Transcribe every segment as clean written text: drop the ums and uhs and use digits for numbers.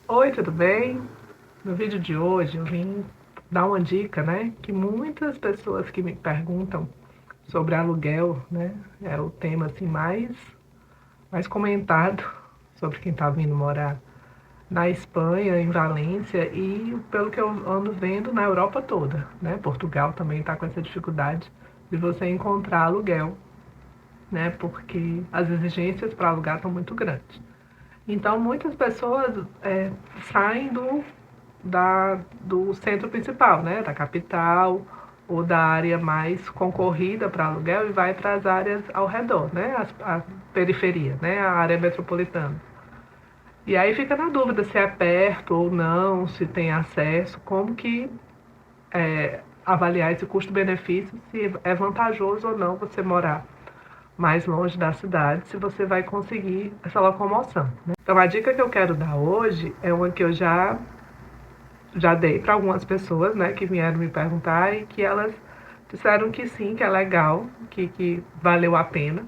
Oi, tudo bem? No vídeo de hoje eu vim dar uma dica, né? Que muitas pessoas que me perguntam sobre aluguel, né? É o tema assim mais comentado sobre quem está vindo morar na Espanha, em Valência e pelo que eu ando vendo na Europa toda, né? Portugal também está com essa dificuldade de você encontrar aluguel, né? Porque as exigências para alugar estão muito grandes. Então, muitas pessoas saem do centro principal, né, da capital ou da área mais concorrida para aluguel e vai para as áreas ao redor, né, a periferia, né, a área metropolitana. E aí fica na dúvida se é perto ou não, se tem acesso, como que avaliar esse custo-benefício, se é vantajoso ou não você morar mais longe da cidade, se você vai conseguir essa locomoção, né? Então a dica que eu quero dar hoje é uma que eu já dei para algumas pessoas, né, que vieram me perguntar e que elas disseram que sim, que é legal, que valeu a pena,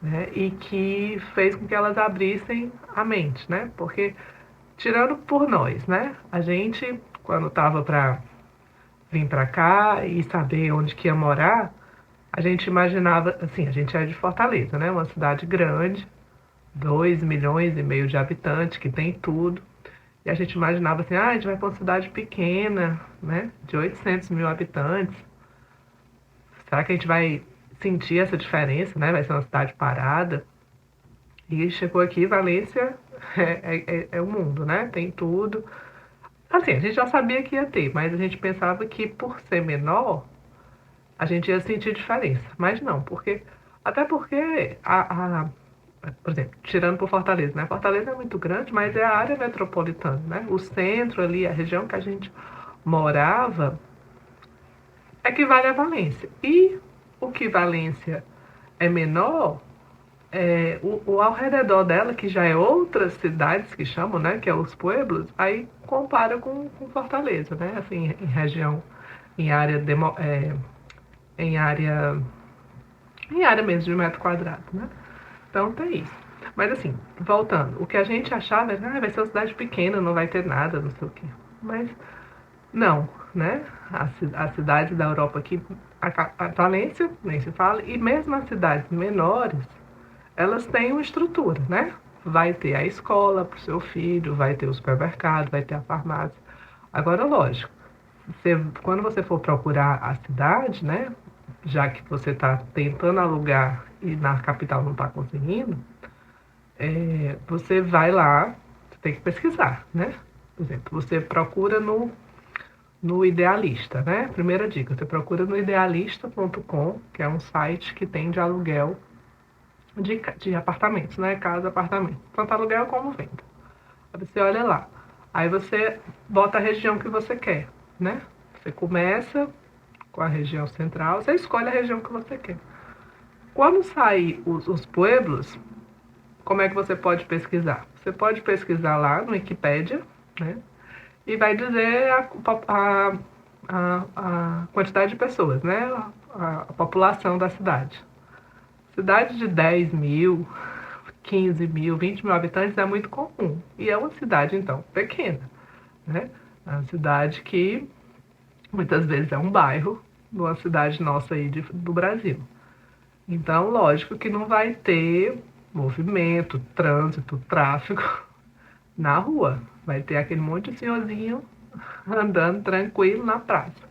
né, e que fez com que elas abrissem a mente, né, porque tirando por nós, né, a gente quando tava para vir para cá e saber onde que ia morar, a gente imaginava, assim, a gente é de Fortaleza, né, uma cidade grande, 2,5 milhões de habitantes, que tem tudo. E a gente imaginava assim, ah, a gente vai para uma cidade pequena, né, de 800 mil habitantes. Será que a gente vai sentir essa diferença, né? Vai ser uma cidade parada. E chegou aqui, Valência é o mundo, né? Tem tudo. Assim, a gente já sabia que ia ter, mas a gente pensava que por ser menor, a gente ia sentir diferença. Mas não, porque até porque por exemplo, tirando por Fortaleza, né? Fortaleza é muito grande, mas é a área metropolitana, né? O centro ali, a região que a gente morava, equivale a Valência. E o que Valência é menor, o ao redor dela, que já é outras cidades que chamam, né? Que é os pueblos, aí compara com Fortaleza, né? Assim, em região, em área, em área, em área mesmo de metro quadrado, né? Então tem isso. Mas assim, voltando, o que a gente achava era, ah, vai ser uma cidade pequena, não vai ter nada, não sei o quê. Mas não, né? As cidades da Europa aqui, a Valência, nem se fala, e mesmo as cidades menores, elas têm uma estrutura, né? Vai ter a escola para o seu filho, vai ter o supermercado, vai ter a farmácia. Agora, lógico, quando você for procurar a cidade, né? Já que você está tentando alugar e na capital não está conseguindo, você vai lá, você tem que pesquisar, né? Por exemplo, você procura no Idealista, né? Primeira dica, você procura no idealista.com, que é um site que tem de aluguel de apartamentos, né? Casa, apartamento. Tanto aluguel como venda. Aí você olha lá. Aí você bota a região que você quer, né? Você começa com a região central, você escolhe a região que você quer. Quando sair os pueblos, como é que você pode pesquisar? Você pode pesquisar lá no Wikipedia, né? E vai dizer a quantidade de pessoas, né? A população da cidade. Cidade de 10 mil, 15 mil, 20 mil habitantes é muito comum. E é uma cidade, então, pequena, né? É uma cidade que muitas vezes é um bairro de uma cidade nossa aí do Brasil. Então, lógico que não vai ter movimento, trânsito, tráfego na rua. Vai ter aquele monte de senhorzinho andando tranquilo na praça.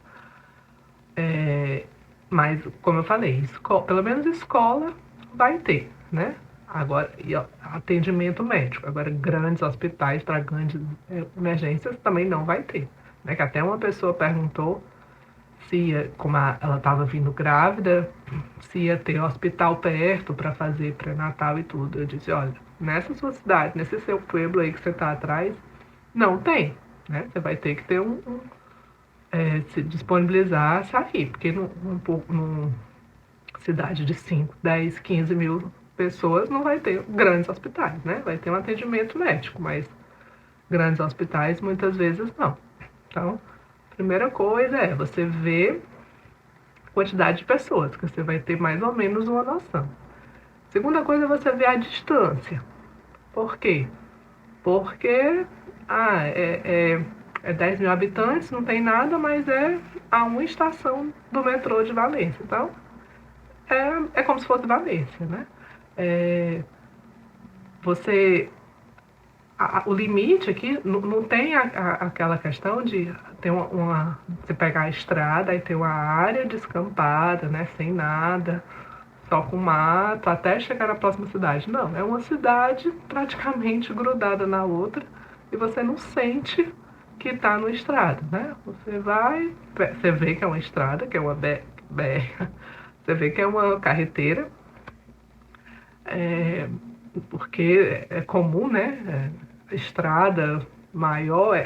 Mas, como eu falei, pelo menos escola vai ter, né? Agora, e atendimento médico. Agora, grandes hospitais para grandes emergências também não vai ter. Né? Que até uma pessoa perguntou se ia, como ela estava vindo grávida, se ia ter hospital perto para fazer pré-natal e tudo. Eu disse, olha, nessa sua cidade, nesse seu pueblo aí que você está atrás, não tem. Né? Você vai ter que ter se disponibilizar sair, porque numa cidade de 5, 10, 15 mil pessoas não vai ter grandes hospitais, né? Vai ter um atendimento médico, mas grandes hospitais muitas vezes não. Então, primeira coisa é você ver a quantidade de pessoas, que você vai ter mais ou menos uma noção. Segunda coisa é você ver a distância. Por quê? Porque é 10 mil habitantes, não tem nada, mas é a uma estação do metrô de Valência. Então, é como se fosse Valência, né? É, você o limite aqui não tem aquela questão de ter você pegar a estrada e ter uma área descampada, né, sem nada, só com mato, até chegar na próxima cidade. Não, é uma cidade praticamente grudada na outra e você não sente que está numa estrada, né? Você vê que é uma estrada, que é uma BR, você vê que é uma carreteira, é, porque é comum, né? Estrada maior,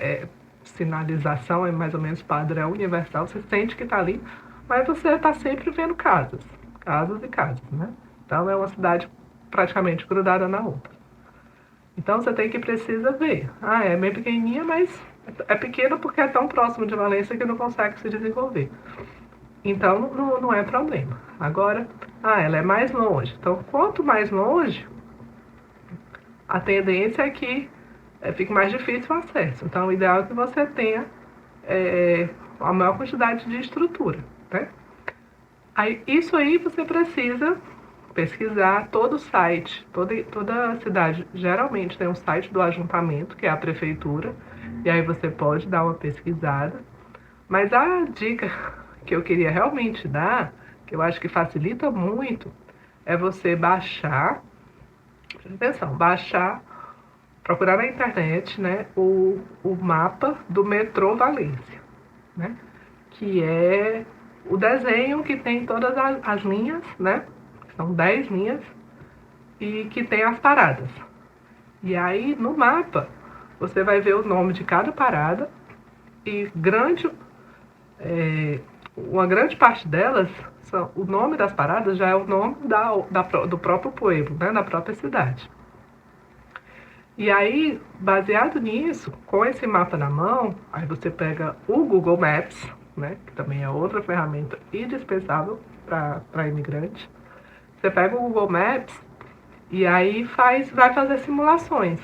sinalização é mais ou menos padrão universal, você sente que está ali, mas você está sempre vendo casas, casas e casas, né? Então é uma cidade praticamente grudada na outra. Então você tem que precisa ver. É bem pequenininha, mas é pequena porque é tão próximo de Valência que não consegue se desenvolver. Então não é problema. Agora, ela é mais longe. Então, quanto mais longe, a tendência é que fique mais difícil o acesso. Então, o ideal é que você tenha a maior quantidade de estrutura, né? Isso aí você precisa pesquisar todo o site, toda cidade geralmente tem um site do ajuntamento, que é a prefeitura, e aí você pode dar uma pesquisada. Mas a dica que eu queria realmente dar, que eu acho que facilita muito, é você baixar, presta atenção, procurar na internet, né, o mapa do metrô Valência, né, que é o desenho que tem todas as linhas, né, são 10 linhas, e que tem as paradas. E aí, no mapa, você vai ver o nome de cada parada e uma grande parte delas, o nome das paradas já é o nome do próprio pueblo, né, da própria cidade. E aí, baseado nisso, com esse mapa na mão, aí você pega o Google Maps, né, que também é outra ferramenta indispensável para imigrante. Você pega o Google Maps e aí vai fazer simulações.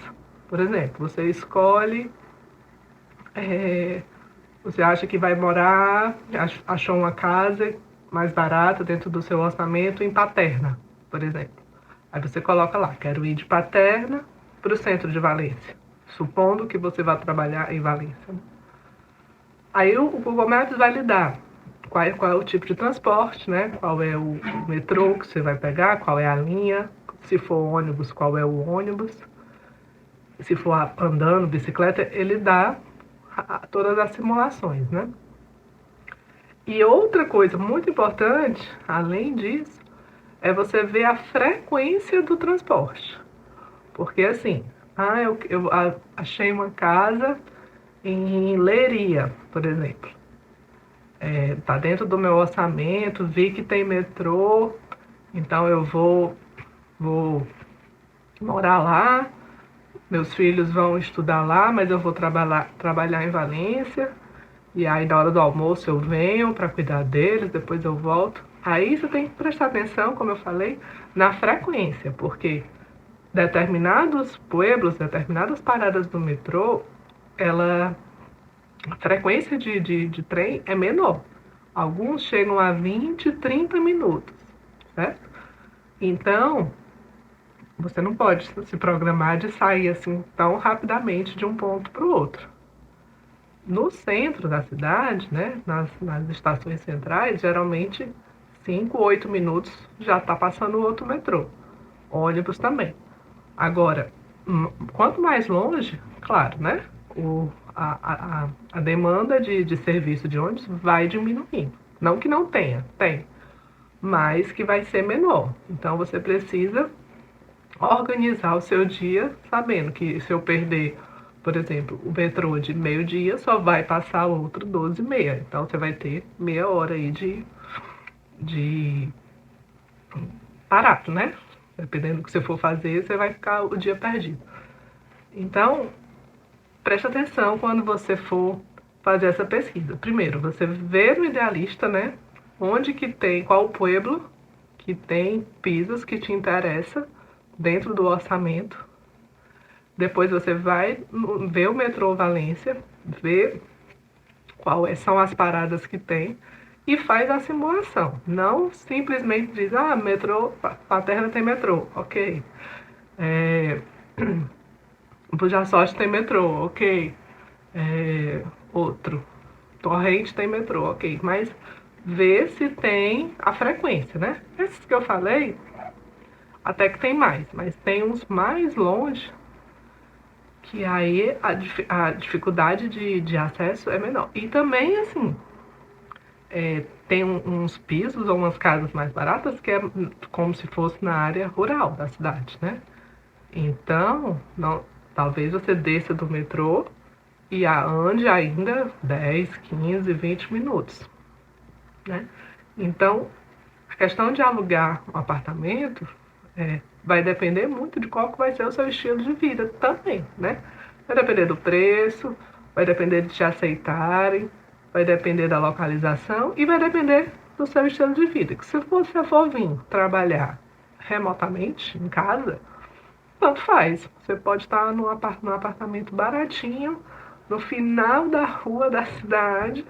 Por exemplo, você escolhe, você acha que vai morar, achou uma casa mais barata dentro do seu orçamento em Paterna, por exemplo. Aí você coloca lá, quero ir de Paterna para o centro de Valência, supondo que você vai trabalhar em Valência. Aí o Google Maps vai lhe dar qual é o tipo de transporte, né? Qual é o metrô que você vai pegar, qual é a linha, se for ônibus, qual é o ônibus, se for andando, bicicleta, ele dá todas as simulações, né? E outra coisa muito importante, além disso, é você ver a frequência do transporte. Porque assim, eu achei uma casa em Leiria, por exemplo. Tá dentro do meu orçamento, vi que tem metrô, então eu vou morar lá, meus filhos vão estudar lá, mas eu vou trabalhar em Valência, e aí na hora do almoço eu venho para cuidar deles, depois eu volto. Aí você tem que prestar atenção, como eu falei, na frequência, porque determinados pueblos, determinadas paradas do metrô, a frequência de trem é menor. Alguns chegam a 20, 30 minutos, certo? Então, você não pode se programar de sair assim tão rapidamente de um ponto para o outro. No centro da cidade, né, nas estações centrais, geralmente 5, 8 minutos já está passando o outro metrô. Ônibus também. Agora, quanto mais longe, claro, né? A demanda de serviço de ônibus vai diminuindo. Não que não tenha, tem, mas que vai ser menor. Então você precisa organizar o seu dia sabendo que se eu perder, por exemplo, o metrô de meio-dia, só vai passar outro 12h30. Então você vai ter meia hora aí de parado, né? Dependendo do que você for fazer, você vai ficar o dia perdido. Então, preste atenção quando você for fazer essa pesquisa. Primeiro, você vê no Idealista, né? Onde que tem, qual pueblo que tem pisos que te interessa dentro do orçamento. Depois você vai ver o metrô Valência, ver quais são as paradas que tem e faz a simulação. Não simplesmente diz, ah, metrô, Paterna tem metrô, ok. É, Bujaçote tem metrô, ok. Outro, Torrente tem metrô, ok. Mas vê se tem a frequência, né? Esses que eu falei, até que tem mais, mas tem uns mais longe que aí a dificuldade de acesso é menor. E também, assim, tem uns pisos ou umas casas mais baratas que é como se fosse na área rural da cidade, né? Então, não, talvez você desça do metrô e ande ainda 10, 15, 20 minutos, né? Então, a questão de alugar um apartamento vai depender muito de qual que vai ser o seu estilo de vida também, né? Vai depender do preço, vai depender de te aceitarem, vai depender da localização e vai depender do seu estilo de vida. Que se você for vir trabalhar remotamente, em casa, tanto faz. Você pode estar num apartamento baratinho, no final da rua da cidade,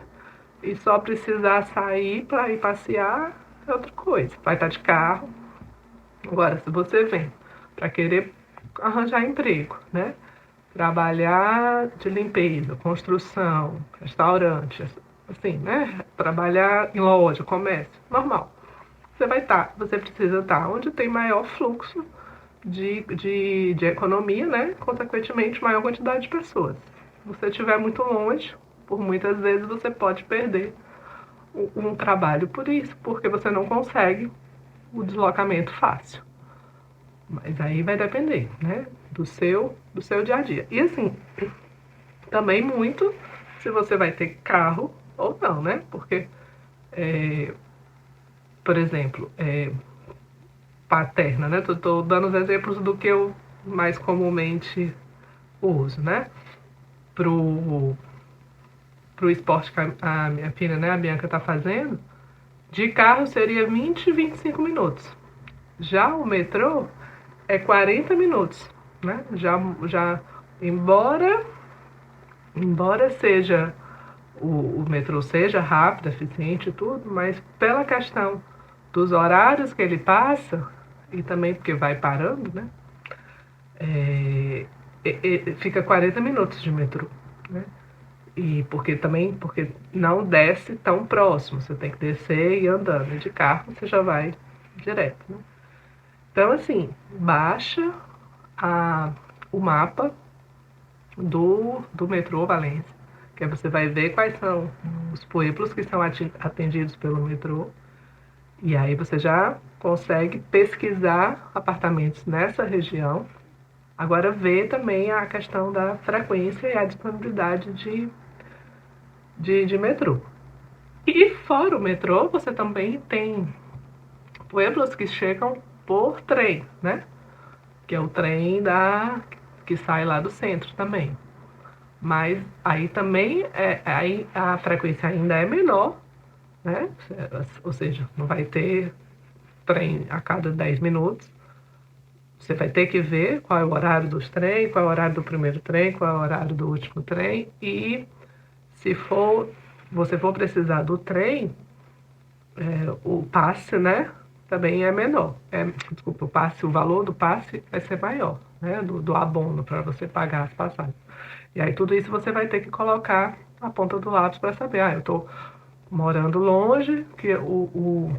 e só precisar sair para ir passear é outra coisa. Vai estar de carro. Agora, se você vem para querer arranjar emprego, né? Trabalhar de limpeza, construção, restaurante, assim, né? Trabalhar em loja, comércio, normal. Você precisa estar onde tem maior fluxo de economia, né? Consequentemente, maior quantidade de pessoas. Se você estiver muito longe, por muitas vezes você pode perder um trabalho por isso, porque você não consegue o deslocamento fácil. Mas aí vai depender, né? Do seu dia a dia. E assim, também muito se você vai ter carro ou não, né? Porque, por exemplo, Paterna, né? Tô dando os exemplos do que eu mais comumente uso, né? Pro, pro esporte que a minha filha, né, a Bianca, tá fazendo, de carro seria 20, 25 minutos. Já o metrô é 40 minutos, né? Já embora seja o metrô seja rápido, eficiente e tudo, mas pela questão dos horários que ele passa, e também porque vai parando, né? Fica 40 minutos de metrô, né? E porque não desce tão próximo, você tem que descer e ir andando. E de carro você já vai direto, né? Então, assim, baixa o mapa do metrô Valência, que aí você vai ver quais são os pueblos que são atendidos pelo metrô, e aí você já consegue pesquisar apartamentos nessa região. Agora vê também a questão da frequência e a disponibilidade de metrô. E fora o metrô, você também tem pueblos que chegam por trem, né? Que é o trem que sai lá do centro também. Mas aí também aí a frequência ainda é menor, né? Ou seja, não vai ter trem a cada 10 minutos. Você vai ter que ver qual é o horário dos trens, qual é o horário do primeiro trem, qual é o horário do último trem. E se você for precisar do trem, o passe, né? Também é menor. Desculpa, o valor do passe vai ser maior, né? Do abono para você pagar as passagens. E aí tudo isso você vai ter que colocar a ponta do lápis para saber, eu estou morando longe, que o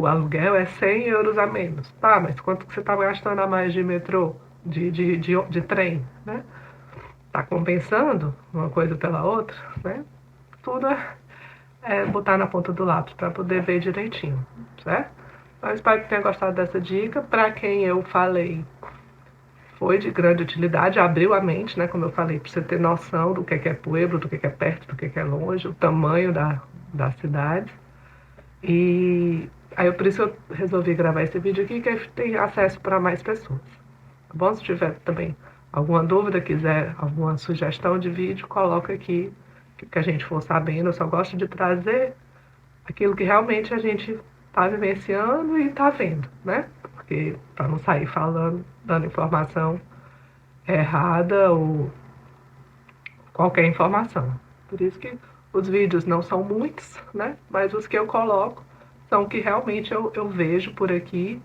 aluguel é 100 euros a menos. Tá, mas quanto que você está gastando a mais de metrô, de trem, né? Tá compensando uma coisa pela outra, né? Tudo é botar na ponta do lápis para poder ver direitinho, certo? Então, eu espero que tenha gostado dessa dica. Para quem eu falei, foi de grande utilidade, abriu a mente, né? Como eu falei, para você ter noção do que é pueblo, do que é perto, do que é longe, o tamanho da cidade. E aí por isso eu resolvi gravar esse vídeo aqui, que tem acesso para mais pessoas. Tá bom? Se tiver também alguma dúvida, quiser alguma sugestão de vídeo, coloca aqui, que a gente for sabendo. Eu só gosto de trazer aquilo que realmente a gente está vivenciando e está vendo, né? Porque para não sair falando, dando informação errada ou qualquer informação. Por isso que os vídeos não são muitos, né? Mas os que eu coloco são que realmente eu vejo por aqui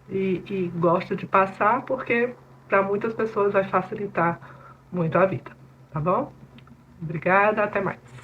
e gosto de passar porque para muitas pessoas vai facilitar muito a vida, tá bom? Obrigada, até mais.